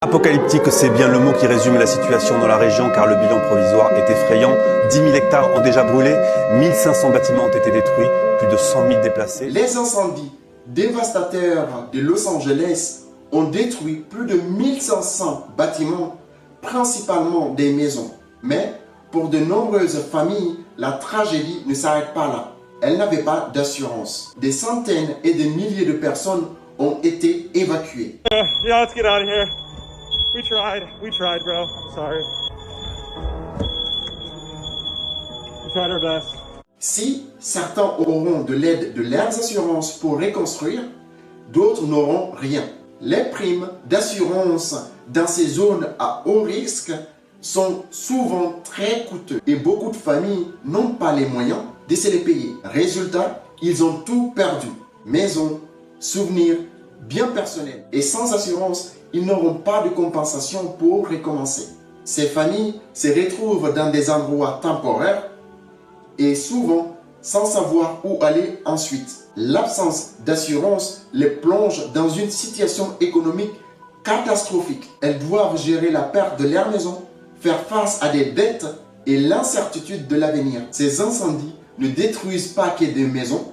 Apocalyptique, c'est bien le mot qui résume la situation dans la région car le bilan provisoire est effrayant. 10 000 hectares ont déjà brûlé, 1500 bâtiments ont été détruits, plus de 100 000 déplacés. Les incendies dévastateurs de Los Angeles ont détruit plus de 1500 bâtiments, principalement des maisons. Mais pour de nombreuses familles, la tragédie ne s'arrête pas là. Elles n'avaient pas d'assurance. Des centaines et des milliers de personnes ont été évacuées. Yeah, let's get out of here. We tried, bro. Sorry. We tried our best. Si certains auront de l'aide de leurs assurances pour reconstruire, d'autres n'auront rien. Les primes d'assurance dans ces zones à haut risque sont souvent très coûteux et beaucoup de familles n'ont pas les moyens de se les payer. Résultat, ils ont tout perdu. Maison, souvenirs, biens personnels. Et sans assurance, ils n'auront pas de compensation pour recommencer. Ces familles se retrouvent dans des endroits temporaires et souvent sans savoir où aller ensuite. L'absence d'assurance les plonge dans une situation économique catastrophique. Elles doivent gérer la perte de leur maison, faire face à des dettes et l'incertitude de l'avenir. Ces incendies ne détruisent pas que des maisons,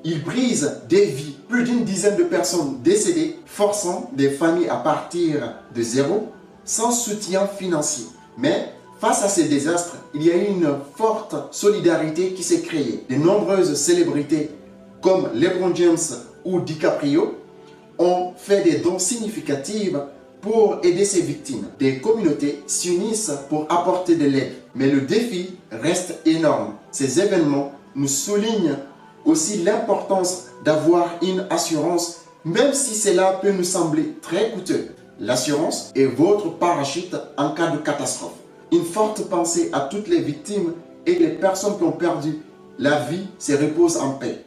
ils brisent des vies. Plus d'une dizaine de personnes décédées, forçant des familles à partir de zéro, sans soutien financier. Mais face à ces désastres, il y a eu une forte solidarité qui s'est créée. De nombreuses célébrités comme LeBron James ou DiCaprio ont fait des dons significatifs pour aider ces victimes. Des communautés s'unissent pour apporter de l'aide. Mais le défi reste énorme. Ces événements nous soulignent aussi l'importance d'avoir une assurance, même si cela peut nous sembler très coûteux. L'assurance est votre parachute en cas de catastrophe. Une forte pensée à toutes les victimes et les personnes qui ont perdu la vie se repose en paix.